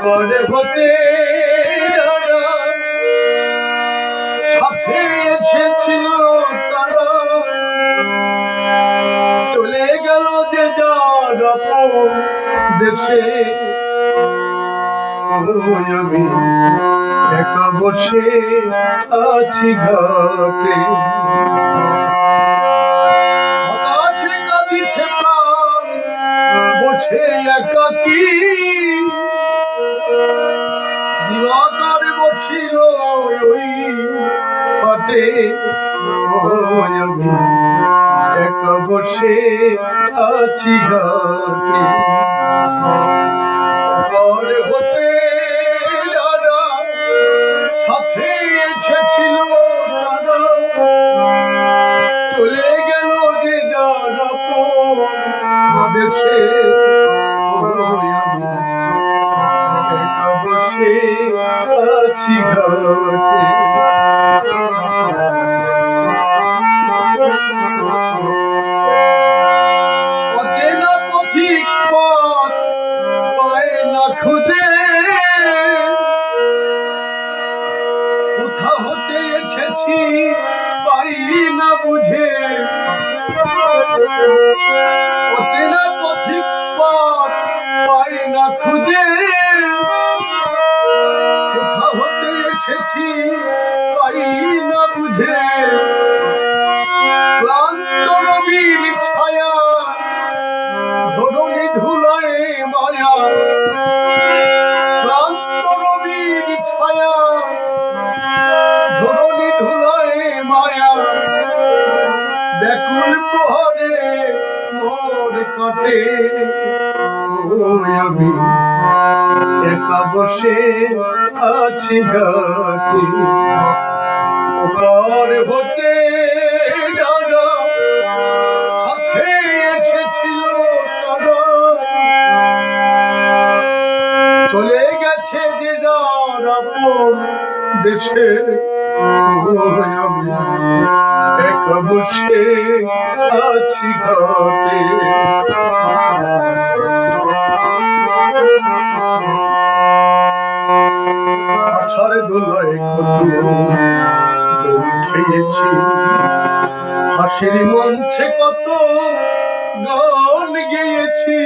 পরে হতে সাথে এসেছিল তারা চলে গেল যে যার আপন দেশে। আমি একা বসে আছি ঘাটে, হতাশে কাঁদিছে প্রাণ বসে একাকী। দিবাকর বছিল ওই পাটে, আমি একা বসে আছি ঘাটে। পরে হতে যারা সাথে এসেছিল তারা চলে গেল যে যার আপন দেশে। আমি একা বসে আছি ঘাটে। অচেনা পথিক পথ পায় না খুঁজে, কোথা হতে এসেছি পাই না বুঝে। অচেনা পথিক পথ পাই না খুঁজে, কোথা হতে এসেছি পাই না বুঝে। ক্লান্ত রবির ছায়া ধরণী ধুলায় মায়া, ক্লান্ত রবির ছায়া ধরণী ধুলায় মায়া। ব্যাকুল প্রহরে মোর কাটে, আমি একা বসে আছি ঘাটে। ওপার হতে যারা সাথে এসেছিল তারা চলে গেছে যে যার আপন দেশে। আমি একা বসে আছি ঘাটে। আশার দোলায় কত দোল খেয়েছি, হাসির মঞ্চে কত গান গেয়েছি।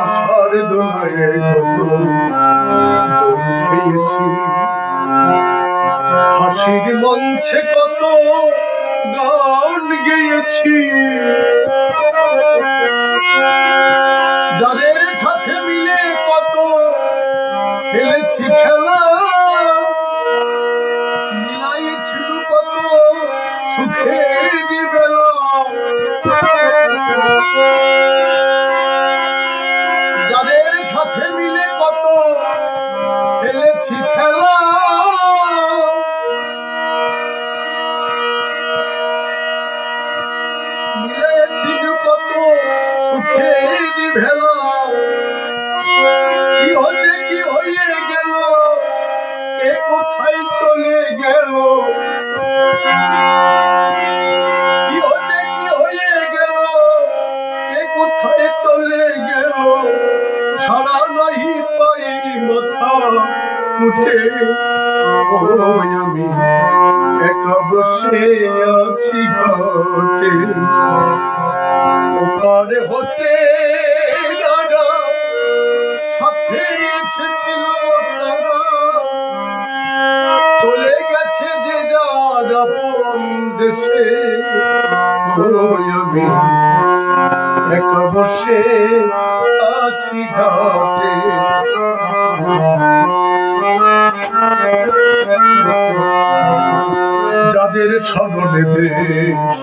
আশার দোলায় কত দোল খেয়েছি, হাসির মঞ্চে কত গান গেয়েছি। যাদের সাথে মিলে কত খেলেছি খেলা, মিলাইছিল কত সুখের বেলা। যাদের সাথে মিলে কত খেলেছি খেলা, মিলাইছিল কত সুখের ভেলা। কি হতে কি হয়ে গেল, কে কোথায় চলে গেল। কি হতে কি হয়ে গেল, কে কোথায় চলে গেল। সারা নাহি পাই মাথা উঠে, আমি একা বসে আছি ঘাটে। ওপার হতে যারা সাথে এসেছিল তারা চলে গেছে যে যার আপন দেশে। আমি একা বসে আছি ঘাটে। যাদের স্মরণে দেশ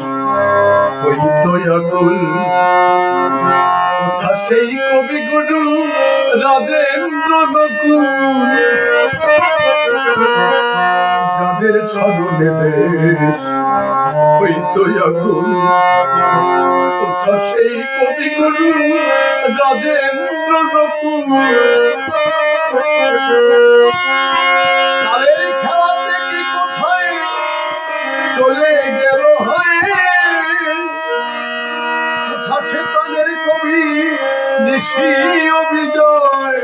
হইত আকুল, কোথা সেই কবিগুরু রাজেন্দ্র নকুল। যাদের স্মরণে দেশ হইত আকুল, কোথা সেই কবিগুরু রাজেন্দ্র নকুল। কালের খেলাতে কি কোথায় চলে গেল হয়, আছে প্রাণের কবি নিশি বিজয়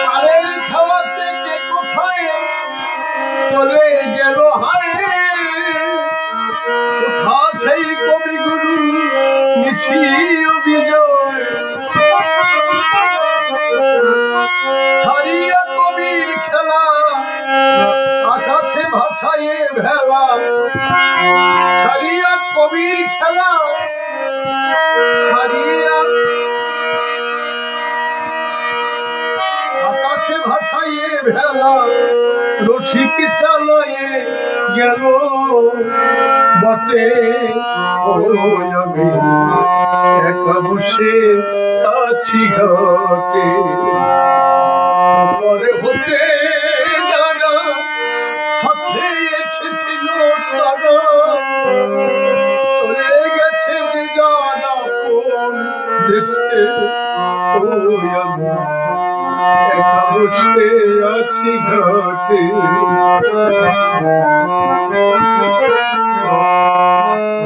কালের খেলাতে কে কোথায় চলে গেল হায় কোথা সেই কবিগুরু নিশি বিজয় ছাড়িয়া কবির খেলা আকাশে ভাসাইয়ে ভেলা ছাড়িয়া কবির খেলা ছাড়িয়া আকাশে ভাসাইয়ে ভেলা রসিক চালাইয়ে গেল বটে ও আমি একা বসে আছি ঘটে পরে হতে যারা সাথে এসেছিল তারা চলে গেছে যে যারা কোন দেশে ও আমি একা বসে আছি ঘটে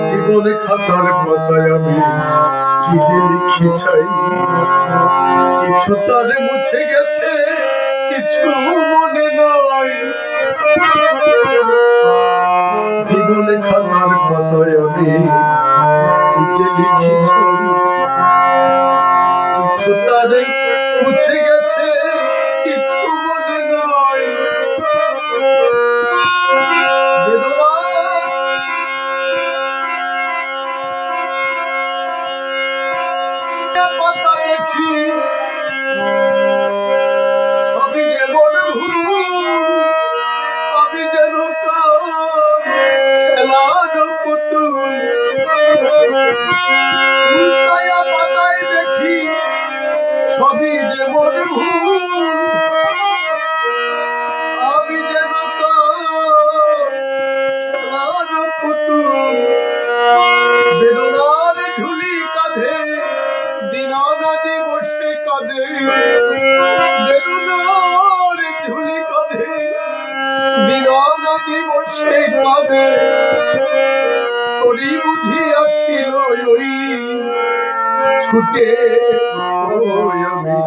জীবনে খাতার পাতায় আমি কি যে লিখি চাই কিছু তার মুছে গেছে কিছু মনে নয় জীবনে খাতার পাতায় আমি কি যে লিখি চাই কিছু তার মুছে গেছে কিছু মনে নয় পাতা দেখি সবই যেমন ভুল আমি যেন খেলার পুতুল উল্টায়া পাতায় দেখি সবই যেমন ভুল আমি যেন খেলার পুতুল বেদনার ঝুলি কাঁধে দিনানাদি বসে কাঁদে বেদনার ঝুলি কাঁধে দিনানাদি বসে কাঁদে তোরই বুঝি আসিল ওই ছুটে ওই আমি